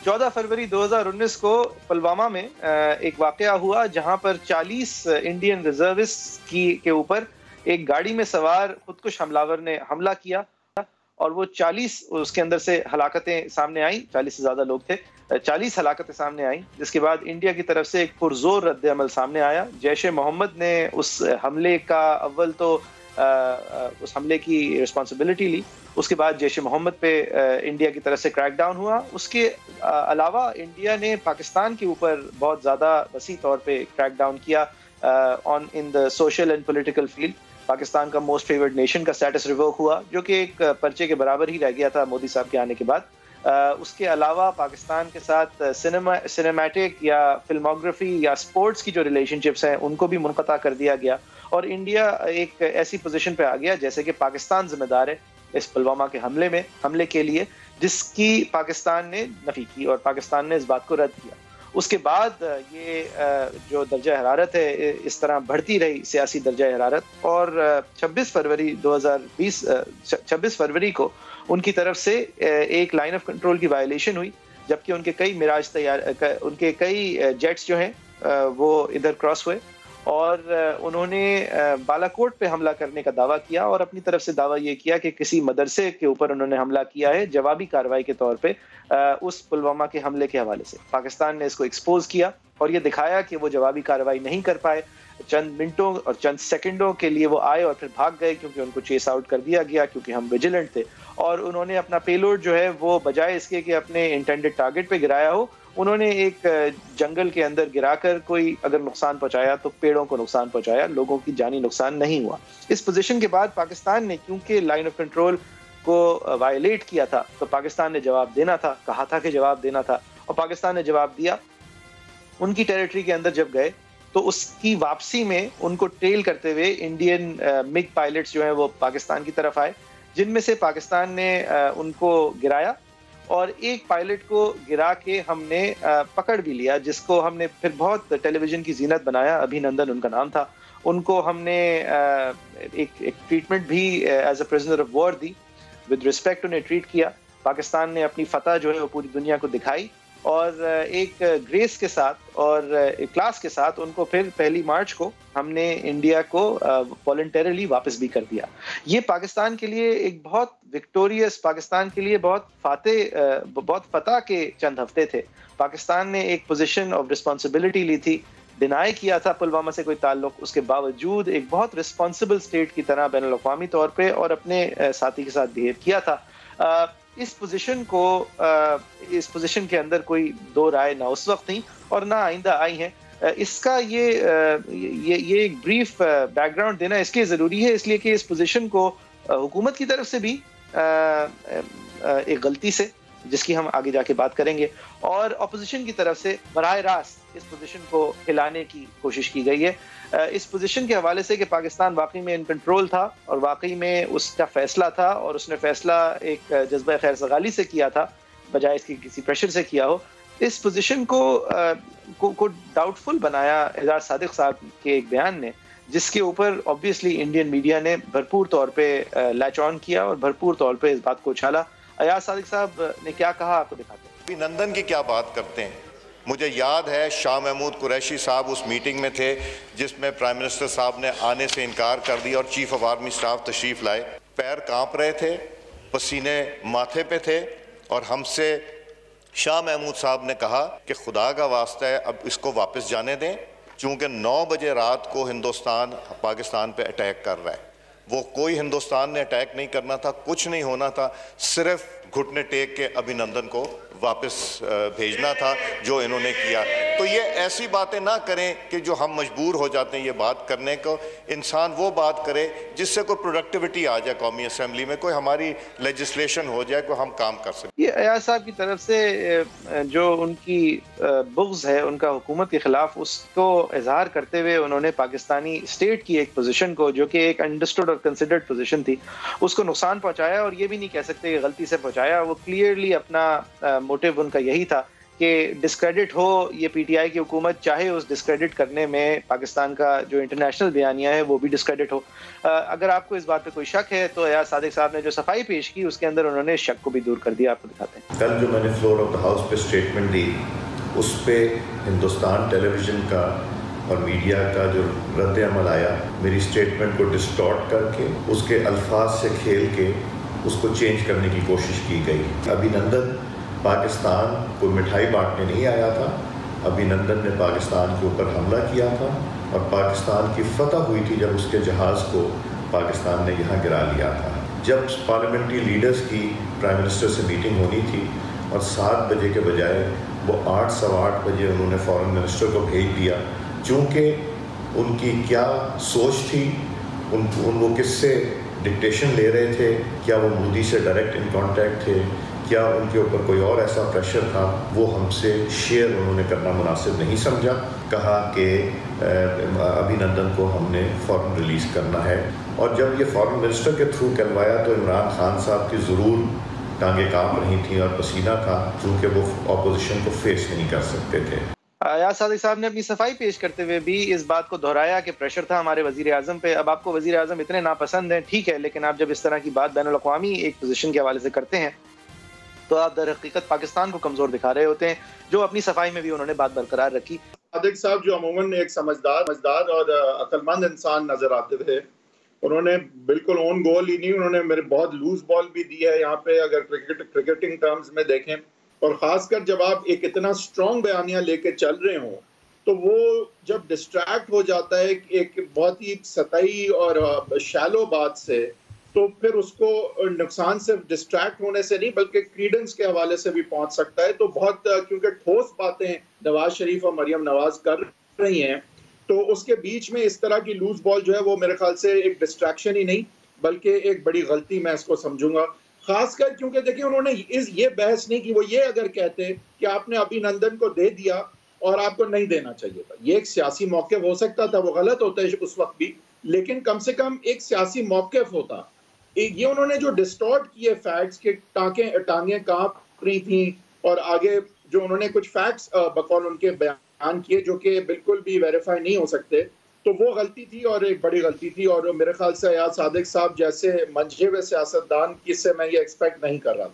14 फरवरी 2019 को पुलवामा में एक वाकया हुआ जहां पर 40 इंडियन रिजर्विस्ट के ऊपर एक गाड़ी में सवार खुदकुश हमलावर ने हमला किया और वो 40 उसके अंदर से हलाकतें सामने आई। 40 से ज्यादा लोग थे, 40 हलाकतें सामने आई, जिसके बाद इंडिया की तरफ से एक पुरजोर रद्द अमल सामने आया। जैश ए मोहम्मद ने उस हमले का अव्वल तो उस हमले की रिस्पॉन्सिबिलिटी ली, उसके बाद जैश ए मोहम्मद पे इंडिया की तरफ से क्रैकडाउन हुआ। उसके अलावा इंडिया ने पाकिस्तान के ऊपर बहुत ज़्यादा वसी तौर पे क्रैकडाउन किया on in the social and political field. Pakistan का मोस्ट फेवर्ड नेशन का स्टेटस रिवोक हुआ, जो कि एक पर्चे के बराबर ही रह गया था मोदी साहब के आने के बाद। उसके अलावा पाकिस्तान के साथ सिनेमैटिक या फिल्मोग्राफी या स्पोर्ट्स की जो रिलेशनशिप्स हैं उनको भी मुनक़ता कर दिया गया और इंडिया एक ऐसी पोजीशन पे आ गया जैसे कि पाकिस्तान जिम्मेदार है इस पुलवामा के हमले के लिए, जिसकी पाकिस्तान ने नफी की और पाकिस्तान ने इस बात को रद्द किया। उसके बाद ये जो दर्जा हरारत है इस तरह बढ़ती रही, सियासी दर्जा हरारत, और 26 फरवरी को उनकी तरफ से एक लाइन ऑफ कंट्रोल की वायलेशन हुई, जबकि उनके कई जेट्स जो हैं वो इधर क्रॉस हुए और उन्होंने बालाकोट पे हमला करने का दावा किया और अपनी तरफ से दावा ये किया कि किसी मदरसे के ऊपर उन्होंने हमला किया है जवाबी कार्रवाई के तौर पे उस पुलवामा के हमले के हवाले से। पाकिस्तान ने इसको एक्सपोज किया और ये दिखाया कि वो जवाबी कार्रवाई नहीं कर पाए। चंद मिनटों और चंद सेकंडों के लिए वो आए और फिर भाग गए क्योंकि उनको चेस आउट कर दिया गया, क्योंकि हम विजिलेंट थे। और उन्होंने अपना पेलोड जो है वो बजाय इसके कि अपने इंटेंडेड टारगेट पे गिराया हो, उन्होंने एक जंगल के अंदर गिराकर कोई अगर नुकसान पहुंचाया तो पेड़ों को नुकसान पहुंचाया, लोगों की जानी नुकसान नहीं हुआ। इस पोजीशन के बाद पाकिस्तान ने क्योंकि लाइन ऑफ कंट्रोल को वायलेट किया था तो पाकिस्तान ने जवाब देना था, कहा था कि जवाब देना था, और पाकिस्तान ने जवाब दिया। उनकी टेरिटरी के अंदर जब गए तो उसकी वापसी में उनको टेल करते हुए इंडियन मिग पायलट्स जो हैं वो पाकिस्तान की तरफ आए, जिनमें से पाकिस्तान ने उनको गिराया और एक पायलट को गिरा के हमने पकड़ भी लिया, जिसको हमने फिर बहुत टेलीविजन की जीनत बनाया। अभिनंदन उनका नाम था। उनको हमने एक ट्रीटमेंट भी as a prisoner of war दी, विद रिस्पेक्ट उन्हें ट्रीट किया। पाकिस्तान ने अपनी फतह जो है वो पूरी दुनिया को दिखाई और एक ग्रेस के साथ और एक क्लास के साथ उनको फिर 1 मार्च को हमने इंडिया को वॉलंटरीली वापस भी कर दिया। ये पाकिस्तान के लिए एक बहुत विक्टोरियस, पाकिस्तान के लिए बहुत फतह के चंद हफ्ते थे। पाकिस्तान ने एक पोजीशन ऑफ रिस्पॉन्सिबिलिटी ली थी, डिनाई किया था पुलवामा से कोई ताल्लुक, उसके बावजूद एक बहुत रिस्पॉन्सिबल स्टेट की तरह बैनुल अक़वामी तौर पे और अपने साथी के साथ बिहेव किया था। इस पोजीशन के अंदर कोई दो राय ना उस वक्त थी और ना आइंदा आई हैं। इसका ये एक ब्रीफ बैकग्राउंड देना इसलिए ज़रूरी है, इसलिए कि इस पोजीशन को हुकूमत की तरफ से भी एक गलती से, जिसकी हम आगे जाके बात करेंगे, और अपोजिशन की तरफ से बराह रास्त इस पोजीशन को हिलाने की कोशिश की गई है। इस पोजीशन के हवाले से कि पाकिस्तान वाकई में इन कंट्रोल था और वाकई में उसका फैसला था और उसने फैसला एक जज्बा खैर सगाली से किया था बजाय इसकी किसी प्रेशर से किया हो। इस पोजीशन को डाउटफुल बनाया एजाज सादिक साहब के एक बयान ने, जिसके ऊपर ऑब्वियसली इंडियन मीडिया ने भरपूर तौर पे लैच ऑन किया और भरपूर तौर पे इस बात को उछाला। एजाज सादिक साहब ने क्या कहा आपको दिखाते हैं। अभिनंदन की क्या बात करते हैं। मुझे याद है शाह महमूद कुरैशी साहब उस मीटिंग में थे जिसमें प्राइम मिनिस्टर साहब ने आने से इनकार कर दिया और चीफ ऑफ आर्मी स्टाफ तशरीफ़ लाए। पैर कांप रहे थे, पसीने माथे पे थे और हमसे शाह महमूद साहब ने कहा कि खुदा का वास्ता है अब इसको वापस जाने दें, चूँकि 9 बजे रात को हिंदुस्तान पाकिस्तान पे अटैक कर रहा है। वो कोई हिंदुस्तान ने अटैक नहीं करना था, कुछ नहीं होना था, सिर्फ घुटने टेक के अभिनंदन को वापस भेजना था जो इन्होंने किया। तो ये ऐसी बातें ना करें कि जो हम मजबूर हो जाते हैं ये बात करने को। इंसान वो बात करे जिससे कोई प्रोडक्टिविटी आ जाए कौमी असम्बली में, कोई हमारी लेजिस्लेशन हो जाए, कोई हम काम कर सकें। ये एजाज साहब की तरफ से जो उनकी बुग़्ज़ है उनका हुकूमत के ख़िलाफ़, उसको इजहार करते हुए उन्होंने पाकिस्तानी स्टेट की एक पोजीशन को, जो कि एक अंडरस्टूड और कंसिडर्ड पोजीशन थी, उसको नुकसान पहुँचाया। और ये भी नहीं कह सकते कि गलती से पहुँचाया। वो क्लियरली अपना मोटिव उनका यही था कि डिस्क्रेडिट हो ये पीटीआई की हुकूमत, चाहे उस डिस्क्रेडिट करने में पाकिस्तान का जो इंटरनेशनल बयानिया है वो भी डिस्क्रेडिट हो। अगर आपको इस बात पे कोई शक है तो अयाज सादिक साहब ने जो सफाई पेश की उसके अंदर उन्होंने शक को भी दूर कर दिया। आपको दिखाते हैं। कल जो मैंने फ्लोर ऑफ द हाउस पे स्टेटमेंट दी, उस पे हिंदुस्तान टेलीविजन का और मीडिया का जो रद्द अमल आया, मेरी स्टेटमेंट को डिस्टॉर्ट करके उसके अल्फाज से खेल के उसको चेंज करने की कोशिश की गई। अभिनंदन पाकिस्तान कोई मिठाई बांटने नहीं आया था। अभिनंदन ने पाकिस्तान के ऊपर हमला किया था और पाकिस्तान की फतह हुई थी जब उसके जहाज़ को पाकिस्तान ने यहाँ गिरा लिया था। जब पार्लियामेंट्री लीडर्स की प्राइम मिनिस्टर से मीटिंग होनी थी और 7 बजे के बजाय वो 8 सवा 8 बजे उन्होंने फॉरेन मिनिस्टर को भेज दिया, चूँकि उनकी क्या सोच थी, वो किससे डिक्टेशन ले रहे थे, क्या वो मोदी से डायरेक्ट इन कॉन्टैक्ट थे, क्या उनके ऊपर कोई और ऐसा प्रेशर था, वो हमसे शेयर उन्होंने करना मुनासिब नहीं समझा। कहा कि अभिनंदन को हमने फ़ौरन रिलीज़ करना है। और जब ये फॉरेन मिनिस्टर के थ्रू करवाया तो इमरान खान साहब की ज़रूर टांगें काँप रही थी और पसीना था, क्योंकि वो अपोजिशन को फेस नहीं कर सकते थे। अयाज सादिक साहब ने अपनी सफाई पेश करते हुए भी इस बात को दोहराया कि प्रेशर था हमारे वजीर आज़म पे। अब आपको वजीर आज़म इतने नापसंद हैं, ठीक है, लेकिन आप जब इस तरह की बात बैनुल अक़वामी एक पोजीशन के हवाले से करते हैं तो आप दर हकीकत पाकिस्तान को कमज़ोर दिखा रहे होते हैं, जो अपनी सफाई में भी उन्होंने बात बरकरार रखी। सादिक साहब जो अमूमन एक समझदार और अक्लमंद इंसान नजर आते थे, उन्होंने बिल्कुल ऑन गोल ही नहीं, उन्होंने मेरे बहुत लूज बॉल भी दी है यहाँ पे, अगर क्रिकेटिंग टर्म्स में देखें। और ख़ासकर जब आप एक इतना स्ट्रॉन्ग बयानिया लेके चल रहे हो तो वो जब डिस्ट्रैक्ट हो जाता है एक बहुत ही सतही और शैलो बात से, तो फिर उसको नुकसान सिर्फ डिस्ट्रैक्ट होने से नहीं बल्कि क्रीडेंस के हवाले से भी पहुंच सकता है। तो बहुत क्योंकि ठोस बातें नवाज शरीफ और मरियम नवाज कर रही हैं, तो उसके बीच में इस तरह की लूज बॉल जो है वो मेरे ख्याल से एक डिस्ट्रैक्शन ही नहीं बल्कि एक बड़ी गलती मैं इसको समझूंगा। खासकर क्योंकि देखिए उन्होंने ये बहस नहीं की, वो ये अगर कहते कि आपने अभिनंदन को दे दिया और आपको नहीं देना चाहिए था, ये एक सियासी मौक़िफ़ हो सकता था, वो गलत होता है उस वक्त भी, लेकिन कम से कम एक सियासी मौक़िफ़ होता। ये उन्होंने जो डिस्टॉर्ट किए फैक्ट्स के टांगें कांप रही थी और आगे जो उन्होंने कुछ फैक्ट्स बकौल उनके बयान किए जो कि बिल्कुल भी वेरीफाई नहीं हो सकते, तो वो गलती थी और एक बड़ी गलती थी। और मेरे ख्याल से अयाज सादिक साहब जैसे मंझे हुए सियासतदान की से मैं ये एक्सपेक्ट नहीं कर रहा था।